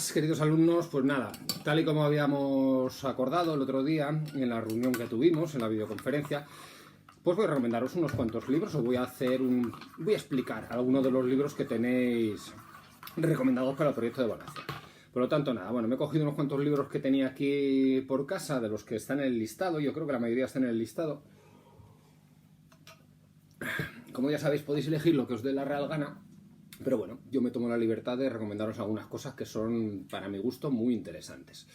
buenas, queridos alumnos. Pues nada, tal y como habíamos acordado el otro día en la reunión que tuvimos, en la videoconferencia, pues voy a recomendaros unos cuantos libros. Voy a explicar algunos de los libros que tenéis recomendados para el proyecto de evaluación. Por lo tanto, nada, bueno, me he cogido unos cuantos libros que tenía aquí por casa, de los que están en el listado. Yo creo que la mayoría están en el listado. Como ya sabéis, podéis elegir lo que os dé la real gana. Pero bueno, yo me tomo la libertad de recomendaros algunas cosas que son, para mi gusto, muy interesantes.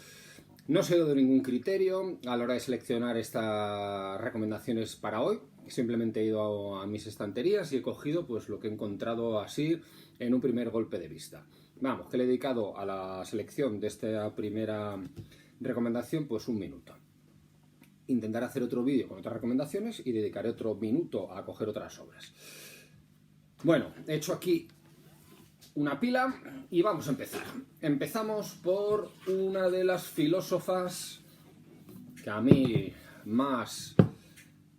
No se de ningún criterio a la hora de seleccionar estas recomendaciones para hoy. Simplemente he ido a mis estanterías y he cogido pues lo que he encontrado así en un primer golpe de vista. Vamos, que le he dedicado a la selección de esta primera recomendación pues un minuto. Intentaré hacer otro vídeo con otras recomendaciones y dedicaré otro minuto a coger otras obras. Bueno, he hecho aquí una pila y vamos a empezar. Empezamos por una de las filósofas que a mí más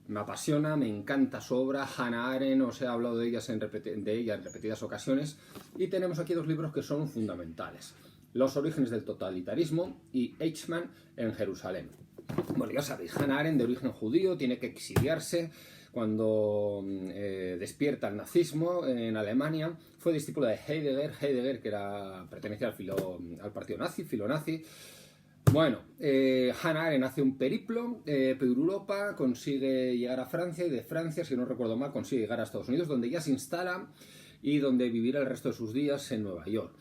me apasiona, me encanta su obra, Hannah Arendt. Os he hablado de ella en repetidas ocasiones, y tenemos aquí dos libros que son fundamentales: Los orígenes del totalitarismo y Eichmann en Jerusalén. Bueno, ya sabéis, Hannah Arendt, de origen judío, tiene que exiliarse cuando despierta el nazismo en Alemania. Fue discípula de Heidegger, que pertenecía al partido nazi, filonazi. Bueno, Hannah Arendt hace un periplo por Europa, consigue llegar a Francia, y de Francia, si no recuerdo mal, consigue llegar a Estados Unidos, donde ya se instala y donde vivirá el resto de sus días en Nueva York.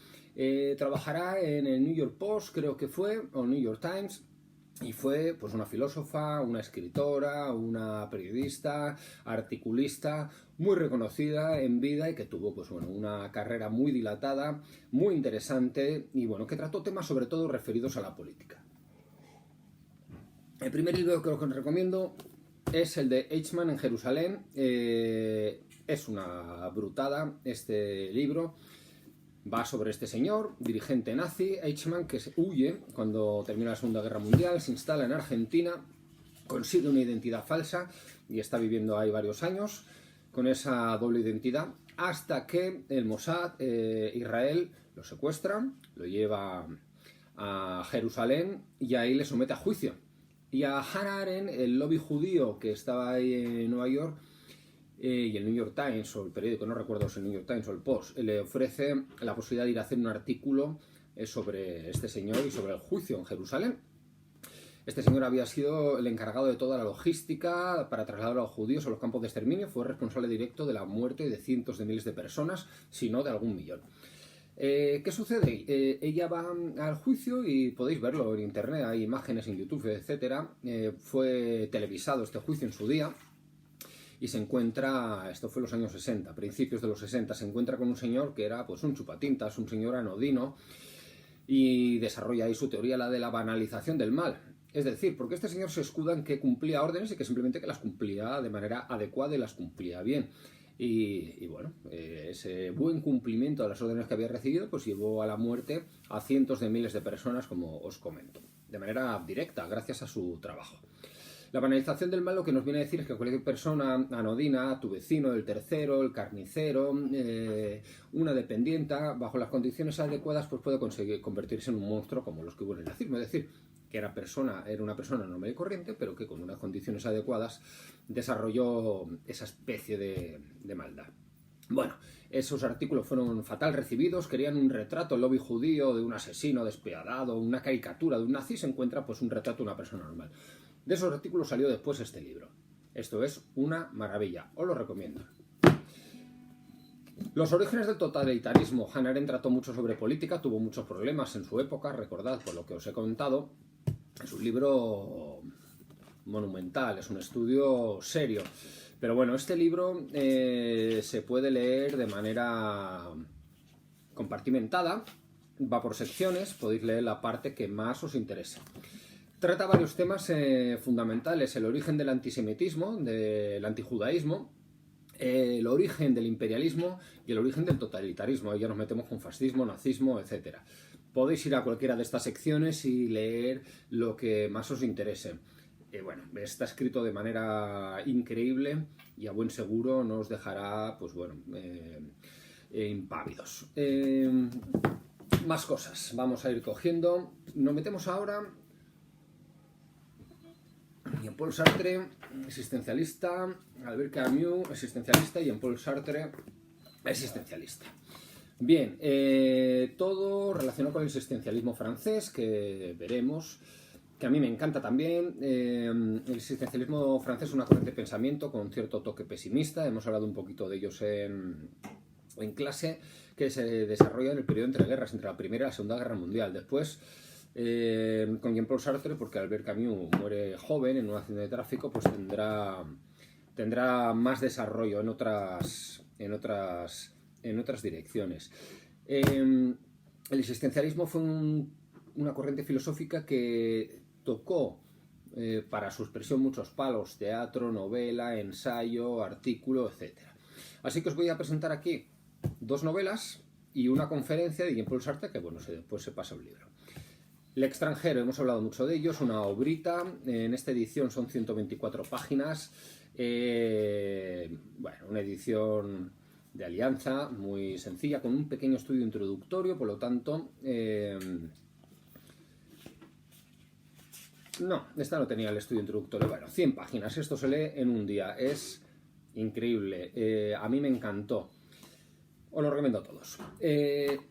Trabajará en el New York Post, creo que fue, o New York Times. Y fue pues una filósofa, una escritora, una periodista, articulista muy reconocida en vida, y que tuvo pues bueno una carrera muy dilatada, muy interesante, y bueno, que trató temas sobre todo referidos a la política. El primer libro que os recomiendo es el de Eichmann en Jerusalén. Es una brutada este libro. Va sobre este señor, dirigente nazi, Eichmann, que huye cuando termina la Segunda Guerra Mundial, se instala en Argentina, consigue una identidad falsa y está viviendo ahí varios años con esa doble identidad, hasta que el Mossad, Israel, lo secuestra, lo lleva a Jerusalén y ahí le somete a juicio. Y a Hannah Arendt, el lobby judío que estaba ahí en Nueva York, y el New York Times, o el periódico, no recuerdo si el New York Times o el Post, le ofrece la posibilidad de ir a hacer un artículo sobre este señor y sobre el juicio en Jerusalén. Este señor había sido el encargado de toda la logística para trasladar a los judíos a los campos de exterminio. Fue responsable directo de la muerte de cientos de miles de personas, si no de algún millón. ¿Qué sucede? Ella va al juicio y podéis verlo en internet, hay imágenes en YouTube, etc. Fue televisado este juicio en su día. Y se encuentra, esto fue en los años 60, principios de los 60, se encuentra con un señor que era pues un chupatintas, un señor anodino, y desarrolla ahí su teoría, la de la banalización del mal. Es decir, porque este señor se escuda en que cumplía órdenes y que simplemente que las cumplía de manera adecuada y las cumplía bien. Y bueno, ese buen cumplimiento de las órdenes que había recibido pues llevó a la muerte a cientos de miles de personas, como os comento, de manera directa, gracias a su trabajo. La banalización del mal lo que nos viene a decir es que cualquier persona anodina, tu vecino, el tercero, el carnicero, una dependienta, bajo las condiciones adecuadas, pues puede conseguir convertirse en un monstruo como los que hubo en el nazismo. Es decir, que era una persona normal y corriente, pero que con unas condiciones adecuadas desarrolló esa especie de maldad. Bueno, esos artículos fueron fatal recibidos, querían un retrato, el lobby judío, de un asesino despiadado, una caricatura de un nazi. Se encuentra pues un retrato de una persona normal. De esos artículos salió después este libro. Esto es una maravilla, os lo recomiendo. Los orígenes del totalitarismo. Hannah Arendt trató mucho sobre política, tuvo muchos problemas en su época, recordad por lo que os he contado. Es un libro monumental, es un estudio serio. Pero bueno, este libro se puede leer de manera compartimentada, va por secciones, podéis leer la parte que más os interese. Trata varios temas fundamentales: el origen del antisemitismo, del antijudaísmo, el origen del imperialismo y el origen del totalitarismo. Ahí ya nos metemos con fascismo, nazismo, etc. Podéis ir a cualquiera de estas secciones y leer lo que más os interese. Bueno, está escrito de manera increíble y a buen seguro no os dejará, pues bueno, impávidos. más cosas vamos a ir cogiendo. Nos metemos ahora Jean-Paul Sartre, existencialista, Albert Camus, existencialista, y Jean-Paul Sartre, existencialista. Bien, todo relacionado con el existencialismo francés, que veremos, que a mí me encanta también. El existencialismo francés es una corriente de pensamiento con cierto toque pesimista, hemos hablado un poquito de ellos en clase, que se desarrolla en el periodo entre guerras, entre la Primera y la Segunda Guerra Mundial. Después, con Jean-Paul Sartre, porque Albert Camus muere joven en un accidente de tráfico, pues tendrá más desarrollo en otras direcciones. El existencialismo fue una corriente filosófica que tocó para su expresión muchos palos: teatro, novela, ensayo, artículo, etc. Así que os voy a presentar aquí 2 novelas y una conferencia de Jean-Paul Sartre, que bueno, después se pasa un libro. El extranjero, hemos hablado mucho de ellos, una obrita. En esta edición son 124 páginas. Bueno, una edición de Alianza muy sencilla, con un pequeño estudio introductorio, por lo tanto... no, esta no tenía el estudio introductorio. Bueno, 100 páginas, esto se lee en un día, es increíble, a mí me encantó. Os lo recomiendo a todos.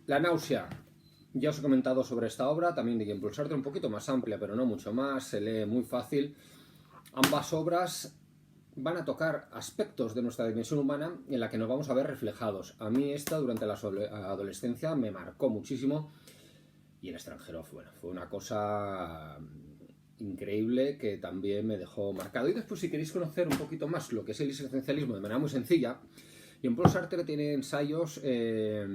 La náusea, ya os he comentado sobre esta obra, también de Jean-Paul Sartre, un poquito más amplia, pero no mucho más, se lee muy fácil. Ambas obras van a tocar aspectos de nuestra dimensión humana en la que nos vamos a ver reflejados. A mí esta, durante la adolescencia, me marcó muchísimo, y El extranjero fue una cosa increíble que también me dejó marcado. Y después, si queréis conocer un poquito más lo que es el existencialismo de manera muy sencilla, Jean-Paul Sartre tiene ensayos que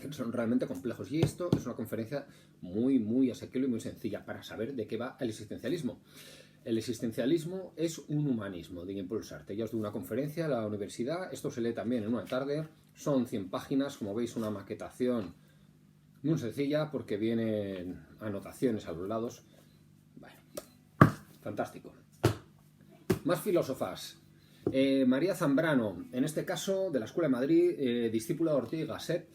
son realmente complejos, y esto es una conferencia muy asequible y muy sencilla para saber de qué va el existencialismo. El existencialismo es un humanismo, de Jean-Paul Sartre. Ya os doy una conferencia a la universidad, esto se lee también en una tarde, son 100 páginas, como veis, una maquetación muy sencilla porque vienen anotaciones a los lados. Bueno, fantástico. Más filósofas. María Zambrano, en este caso de la Escuela de Madrid, discípula de Ortega y Gasset,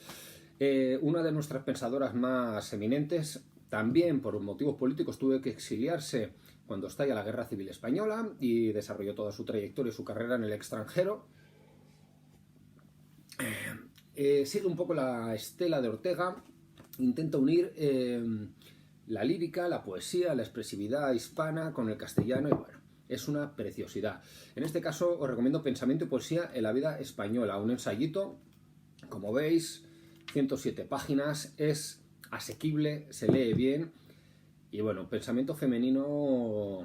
una de nuestras pensadoras más eminentes. También por motivos políticos tuvo que exiliarse cuando estalla la Guerra Civil Española y desarrolló toda su trayectoria y su carrera en el extranjero. Sigue un poco la estela de Ortega, intenta unir la lírica, la poesía, la expresividad hispana con el castellano, y bueno, es una preciosidad. En este caso os recomiendo Pensamiento y poesía en la vida española, un ensayito, como veis, 107 páginas, es asequible, se lee bien, y bueno, pensamiento femenino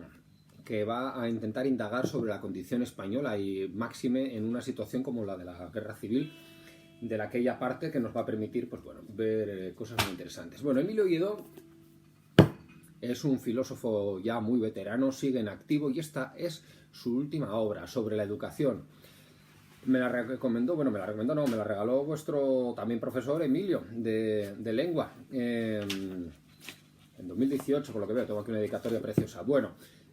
que va a intentar indagar sobre la condición española, y máxime en una situación como la de la Guerra Civil, de aquella parte que nos va a permitir, pues bueno, ver cosas muy interesantes. Bueno, Emilio Guido es un filósofo ya muy veterano, sigue en activo, y esta es su última obra sobre la educación. Me la recomendó, bueno, me la regaló vuestro también profesor Emilio, de lengua, en 2018, por lo que veo, tengo aquí una dedicatoria preciosa. Bueno,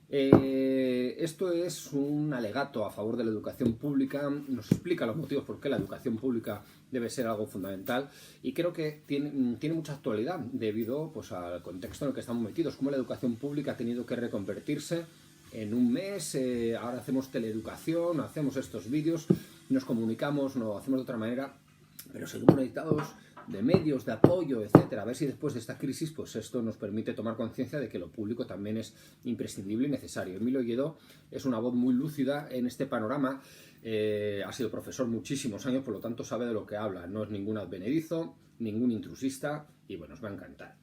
esto es un alegato a favor de la educación pública, nos explica los motivos por qué la educación pública debe ser algo fundamental, y creo que tiene mucha actualidad debido, pues, al contexto en el que estamos metidos, cómo la educación pública ha tenido que reconvertirse en un mes. Ahora hacemos teleeducación, hacemos estos vídeos, nos comunicamos, lo hacemos de otra manera, pero seguimos necesitados de medios, de apoyo, etcétera. A ver si después de esta crisis, pues esto nos permite tomar conciencia de que lo público también es imprescindible y necesario. Emilio Guido es una voz muy lúcida en este panorama, ha sido profesor muchísimos años, por lo tanto sabe de lo que habla, no es ningún advenedizo, ningún intrusista, y bueno, os va a encantar.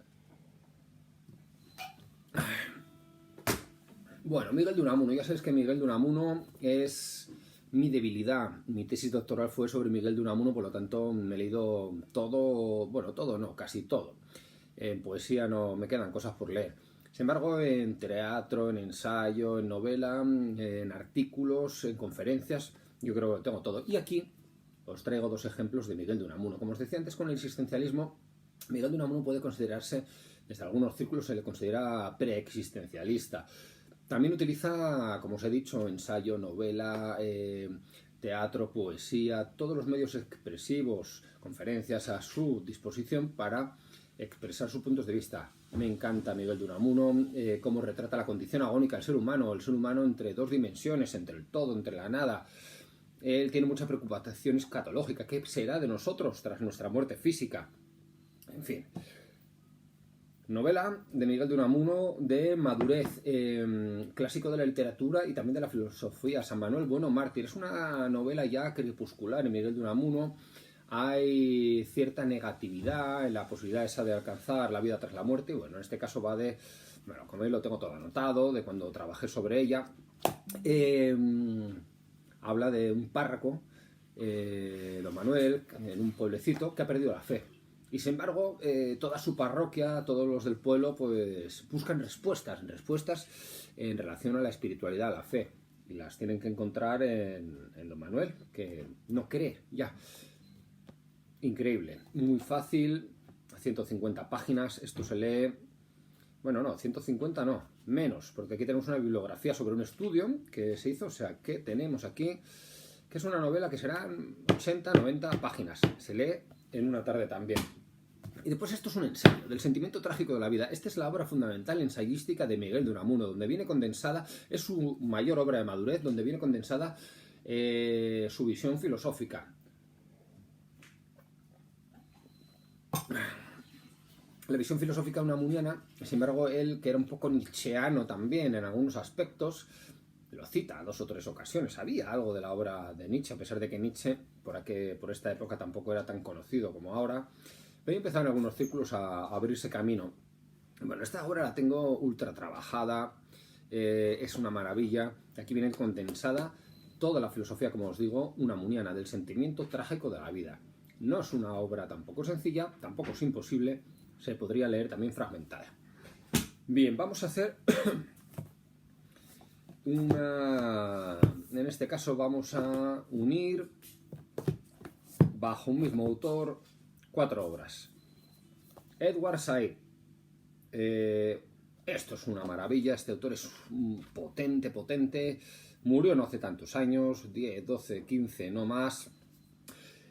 Bueno, Miguel de Unamuno, ya sabéis que Miguel de Unamuno es mi debilidad. Mi tesis doctoral fue sobre Miguel de Unamuno, por lo tanto me he leído todo, bueno, todo no, casi todo. En poesía no me quedan cosas por leer. Sin embargo, en teatro, en ensayo, en novela, en artículos, en conferencias, yo creo que tengo todo. Y aquí os traigo 2 ejemplos de Miguel de Unamuno. Como os decía antes, con el existencialismo, Miguel de Unamuno puede considerarse, desde algunos círculos se le considera preexistencialista. También utiliza, como os he dicho, ensayo, novela, teatro, poesía, todos los medios expresivos, conferencias a su disposición para expresar sus puntos de vista. Me encanta Miguel de Unamuno, cómo retrata la condición agónica del ser humano, el ser humano entre dos dimensiones, entre el todo, entre la nada. Él tiene mucha preocupación escatológica. ¿Qué será de nosotros tras nuestra muerte física? En fin. Novela de Miguel de Unamuno de madurez, clásico de la literatura y también de la filosofía. San Manuel Bueno Mártir. Es una novela ya crepuscular en Miguel de Unamuno. Hay cierta negatividad en la posibilidad esa de alcanzar la vida tras la muerte. Bueno, en este caso va de... Bueno, como veis lo tengo todo anotado, de cuando trabajé sobre ella. Habla de un párroco, don Manuel, en un pueblecito que ha perdido la fe. Y sin embargo, toda su parroquia, todos los del pueblo, pues buscan respuestas en relación a la espiritualidad, a la fe. Y las tienen que encontrar en don Manuel, que no cree ya. Increíble, muy fácil, 150 páginas, esto se lee... Bueno, no, 150 no, menos, porque aquí tenemos una bibliografía sobre un estudio que se hizo, o sea, que tenemos aquí, que es una novela que serán 80, 90 páginas, se lee en una tarde también. Y después esto es un ensayo del sentimiento trágico de la vida. Esta es la obra fundamental ensayística de Miguel de Unamuno, donde viene condensada, es su mayor obra de madurez, donde viene condensada su visión filosófica. La visión filosófica unamuniana, sin embargo, él, que era un poco nietzscheano también en algunos aspectos, lo cita 2 o 3 ocasiones. Había algo de la obra de Nietzsche, a pesar de que Nietzsche, por esta época, tampoco era tan conocido como ahora, pero empezaron algunos círculos a abrirse camino. Bueno, esta obra la tengo ultra trabajada, es una maravilla. Aquí viene condensada toda la filosofía, como os digo, unamuniana, del sentimiento trágico de la vida. No es una obra tampoco sencilla, tampoco es imposible, se podría leer también fragmentada. Bien, vamos a hacer una... En este caso vamos a unir bajo un mismo autor 4 obras. Edward Said. Esto es una maravilla, este autor es potente. Murió no hace tantos años, 10, 12, 15, no más.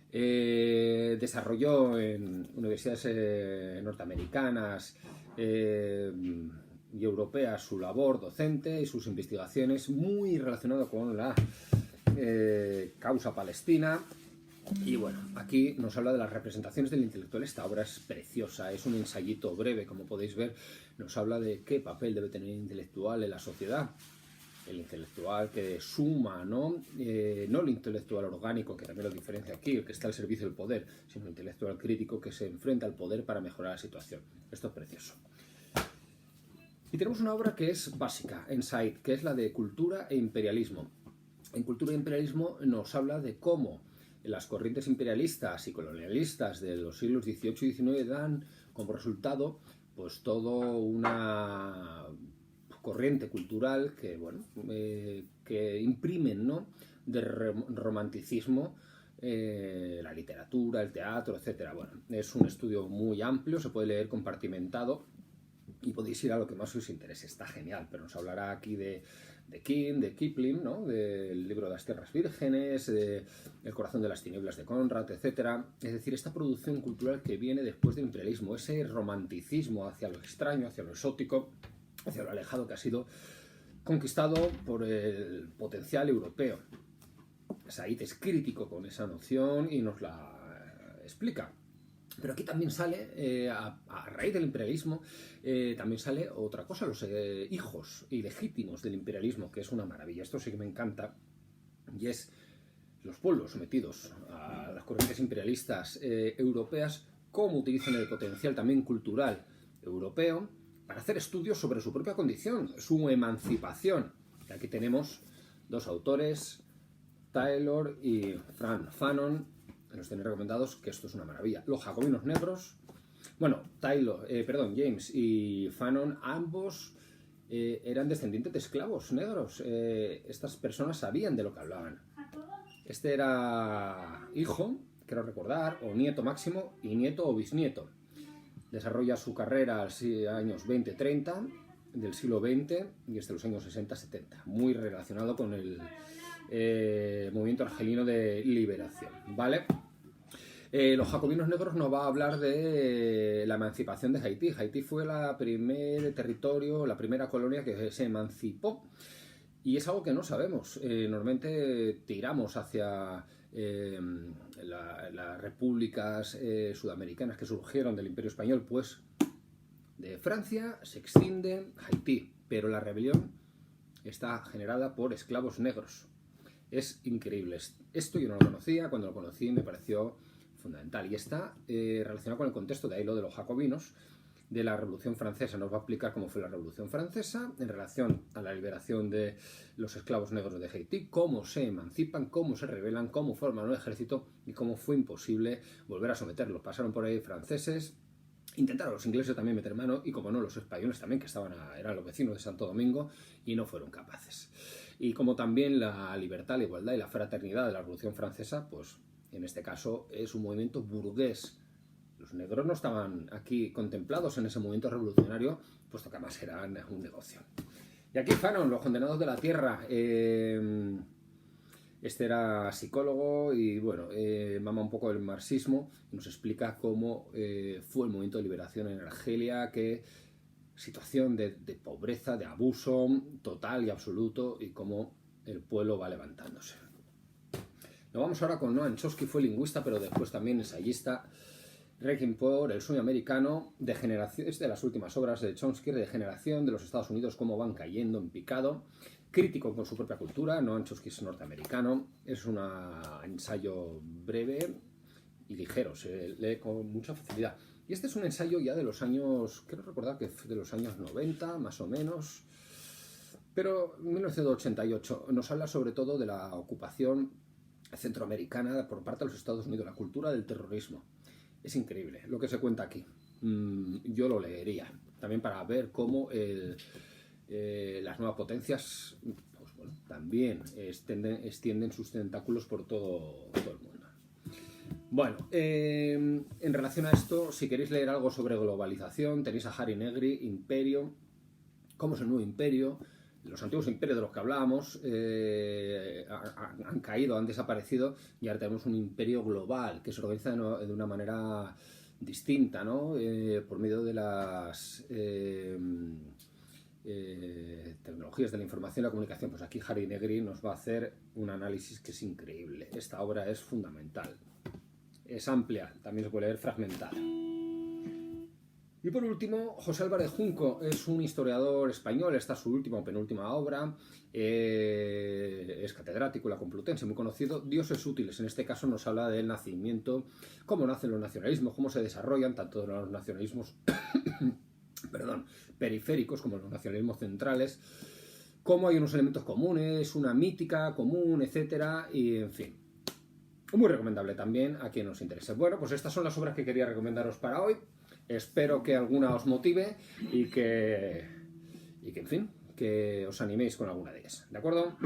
Desarrolló en universidades norteamericanas y europeas su labor docente y sus investigaciones muy relacionadas con la causa palestina. Y bueno, aquí nos habla de las representaciones del intelectual. Esta obra es preciosa, es un ensayito breve, como podéis ver. Nos habla de qué papel debe tener el intelectual en la sociedad. El intelectual que suma, ¿no? No el intelectual orgánico, que también lo diferencia aquí, el que está al servicio del poder, sino el intelectual crítico que se enfrenta al poder para mejorar la situación. Esto es precioso. Y tenemos una obra que es básica en Said, que es la de Cultura e Imperialismo. En Cultura e Imperialismo nos habla de cómo las corrientes imperialistas y colonialistas de los siglos XVIII y XIX dan como resultado pues todo una corriente cultural que, bueno, que imprimen, ¿no?, de romanticismo la literatura, el teatro, etc. Bueno, es un estudio muy amplio, se puede leer compartimentado y podéis ir a lo que más os interese. Está genial, pero nos hablará aquí de King, de Kipling, ¿no?, del libro de las Tierras Vírgenes, El corazón de las tinieblas de Conrad, etc. Es decir, esta producción cultural que viene después del imperialismo, ese romanticismo hacia lo extraño, hacia lo exótico, hacia lo alejado, que ha sido conquistado por el potencial europeo. Said es crítico con esa noción y nos la explica. Pero aquí también sale, a raíz del imperialismo, también sale otra cosa, los hijos ilegítimos del imperialismo, que es una maravilla. Esto sí que me encanta, y es los pueblos sometidos a las corrientes imperialistas europeas, cómo utilizan el potencial también cultural europeo para hacer estudios sobre su propia condición, su emancipación. Y aquí tenemos 2 autores, Taylor y Frank Fanon, nos tienen recomendados, que esto es una maravilla. Los jacobinos negros, bueno, James y Fanon, ambos eran descendientes de esclavos negros. Estas personas sabían de lo que hablaban. Este era hijo, quiero recordar, o nieto máximo, y nieto o bisnieto. Desarrolla su carrera a los años 20-30 del siglo XX y hasta los años 60-70, muy relacionado con el movimiento argelino de liberación, ¿vale? Los jacobinos negros nos va a hablar de la emancipación de Haití. Haití fue el primer territorio, la primera colonia que se emancipó. Y es algo que no sabemos. Normalmente tiramos hacia las repúblicas sudamericanas que surgieron del Imperio Español, pues de Francia se extiende Haití, pero la rebelión está generada por esclavos negros. Es increíble. Esto yo no lo conocía, cuando lo conocí me pareció fundamental. Y está relacionado con el contexto, de ahí lo de los jacobinos, de la Revolución Francesa. Nos va a explicar cómo fue la Revolución Francesa en relación a la liberación de los esclavos negros de Haití, cómo se emancipan, cómo se rebelan, cómo forman un ejército y cómo fue imposible volver a someterlos. Pasaron por ahí franceses, intentaron los ingleses también meter mano y, como no, los españoles también, que eran los vecinos de Santo Domingo, y no fueron capaces. Y como también la libertad, la igualdad y la fraternidad de la Revolución Francesa, pues en este caso es un movimiento burgués. Los negros no estaban aquí contemplados en ese movimiento revolucionario, puesto que además era un negocio. Y aquí Fanon, los condenados de la tierra. Este era psicólogo y, bueno, mama un poco el marxismo y nos explica cómo fue el movimiento de liberación en Argelia, qué situación de pobreza, de abuso total y absoluto, y cómo el pueblo va levantándose. Nos vamos ahora con Noam Chomsky. Fue lingüista, pero después también ensayista. Requiem por el sueño americano, degeneración, es de las últimas obras de Chomsky, de degeneración de los Estados Unidos, cómo van cayendo en picado, crítico con su propia cultura. Noam Chomsky es norteamericano, es un ensayo breve y ligero, se lee con mucha facilidad. Y este es un ensayo ya de los años, quiero recordar que de los años 90, más o menos, pero 1988. Nos habla sobre todo de la ocupación centroamericana por parte de los Estados Unidos, la cultura del terrorismo. Es increíble lo que se cuenta aquí. Yo lo leería también para ver cómo las nuevas potencias, pues bueno, también extienden sus tentáculos por todo el mundo. Bueno, en relación a esto, si queréis leer algo sobre globalización, tenéis a Harry Negri, Imperio, cómo es el nuevo imperio. Los antiguos imperios de los que hablábamos han caído, han desaparecido, y ahora tenemos un imperio global que se organiza de una manera distinta, ¿no? Por medio de las tecnologías de la información y la comunicación. Pues aquí Harry Negri nos va a hacer un análisis que es increíble. Esta obra es fundamental. Es amplia, también se puede leer fragmentada. Y por último, José Álvarez Junco es un historiador español. Esta es su última o penúltima obra. Es catedrático en la Complutense, muy conocido. Dioses útiles, en este caso nos habla del nacimiento, cómo nacen los nacionalismos, cómo se desarrollan tanto los nacionalismos periféricos como los nacionalismos centrales, cómo hay unos elementos comunes, una mítica común, etcétera, y en fin. Muy recomendable también a quien nos interese. Bueno, pues estas son las obras que quería recomendaros para hoy. Espero que alguna os motive y que en fin, que os animéis con alguna de ellas. ¿De acuerdo?